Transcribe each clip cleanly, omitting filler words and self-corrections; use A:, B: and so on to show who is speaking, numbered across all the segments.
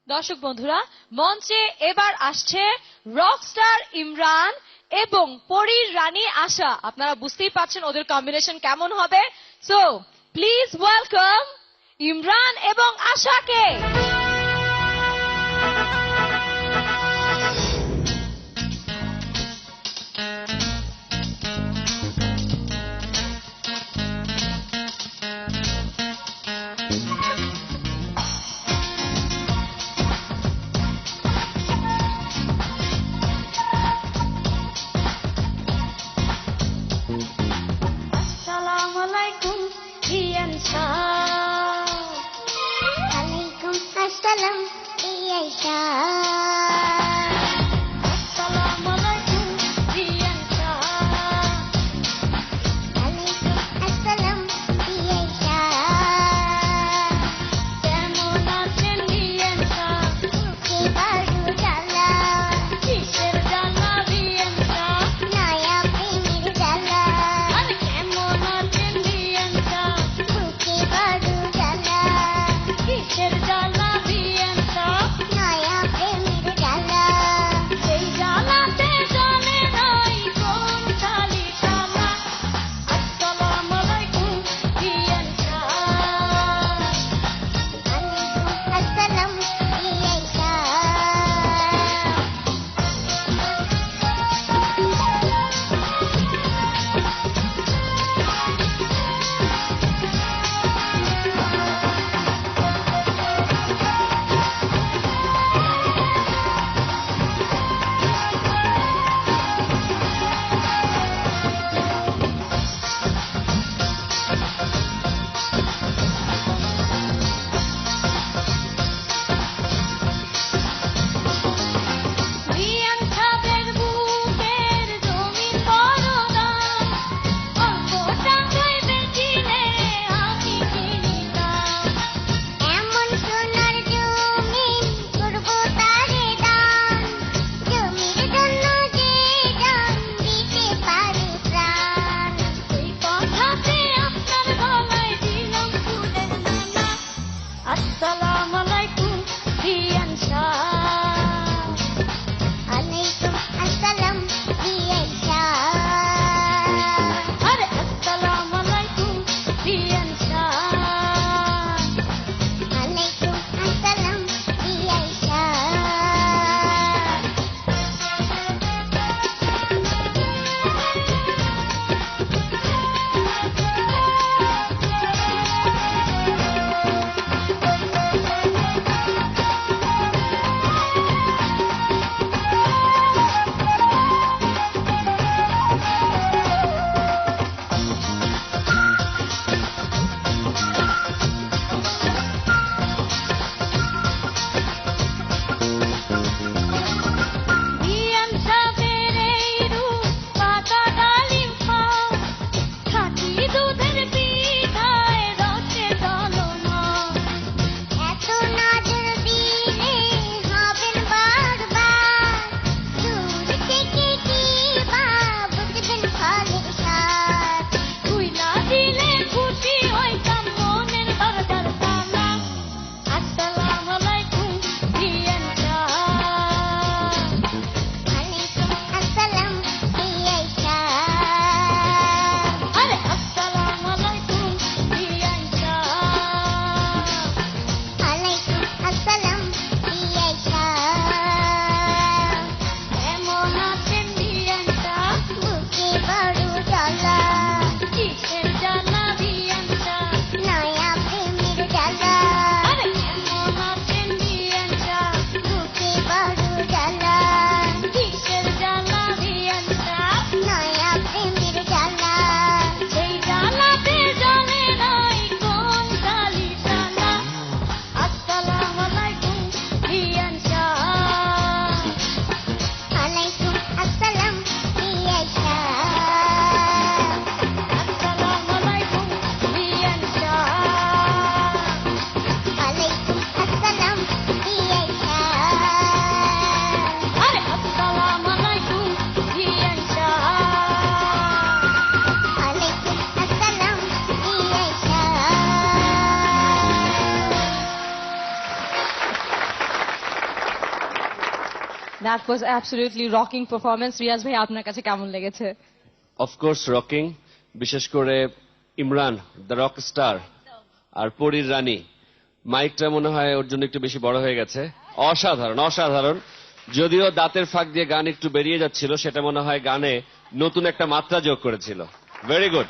A: দর্শক বন্ধুরা, মঞ্চে এবার আসছে রকস্টার ইমরান এবং পরীর রানী আশা। আপনারা বুঝতেই পারছেন ওদের কম্বিনেশন কেমন হবে। সো প্লিজ ওয়েলকাম ইমরান এবং আশাকে।
B: Assalam Naya
A: that was absolutely rocking performance. Riyaz ভাই, আপনার কাছে কেমন লেগেছে?
B: অফকোর্স রকিং, বিশেষ করে ইমরান দ্য রক স্টার আর পরীর রানী, মাইকটা মনে হয় ওর জন্য একটু বেশি বড় হয়ে গেছে। অসাধারণ অসাধারণ। যদিও দাঁতের ফাঁক দিয়ে গান একটু বেরিয়ে যাচ্ছিল, সেটা মনে হয় গানে নতুন একটা মাত্রা যোগ করেছিল। Very good,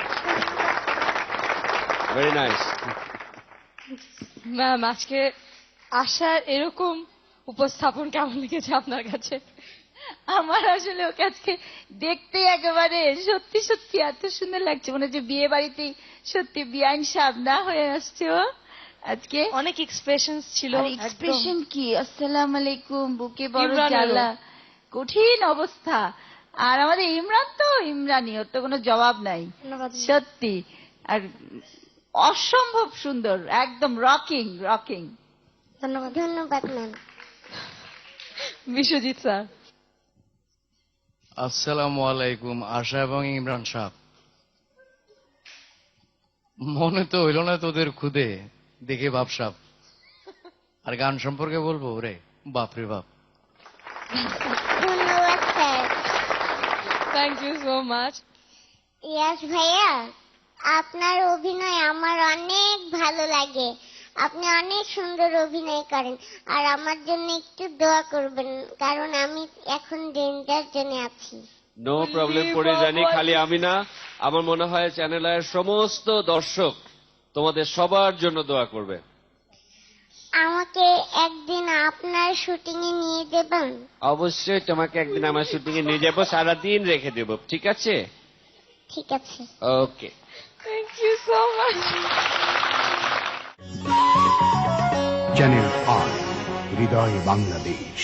B: very nice.
A: Ma'am, আজকে আশার এরকম উপস্থাপন কেমন লেগেছে আপনার কাছে?
C: আমার আসলে ওকে আজকে দেখতে একেবারে সত্যি সত্যি এত সুন্দর লাগছে, মনে হচ্ছে বিয়ে বাড়িতেই সত্যি বিয়াইন সাহেব না হয়ে আসছে ও আজকে।
A: অনেক এক্সপ্রেশন ছিল।
C: এক্সপ্রেশন কি, আসসালাম আলাইকুম, বুকে বড়
A: ইমরানেরও।
C: জ্বালা, কঠিন অবস্থা। আর আমাদের ইমরান তো ইমরানি, ওর তো কোনো জবাব নাই সত্যি। আর অসম্ভব সুন্দর, একদম রকিং রকিং।
D: ধন্যবাদ। ধন্যবাদ ম্যাম।
A: বিশ্বজিৎ স্যার।
E: আসসালামু আলাইকুম আশা এবং ইমরান সাহেব। মনে তো হইল না তোদের খুদে দেখে বাপ সাহেব। আর গান সম্পর্কে বলবো, রে বাপরে বাপ।
D: ধন্যবাদ sir.
A: Thank you so much.
D: Yes ভাইয়া, আপনার অভিনয় আমার অনেক ভালো লাগে। আপনি অনেক সুন্দর অভিনয় করেন। আর আমার জন্য একটু দোয়া করবেন, কারণ আমি এখন ডেঞ্জার জোনে আছি।
B: নো প্রবলেম পরীর রানী। খালি আমি না, আমার মনে হয় চ্যানেল আয়ের সমস্ত দর্শক তোমাদের সবার জন্য দোয়া করবে।
D: আমাকে একদিন আপনার শুটিং এ নিয়ে যাবেন?
B: অবশ্যই তোমাকে একদিন আমার শুটিং এ নিয়ে যাবো, সারাদিন রেখে দেবো, ঠিক আছে?
D: ঠিক আছে।
B: Okay,
A: thank you so much.
F: Channel I, হৃদয় বাংলাদেশ।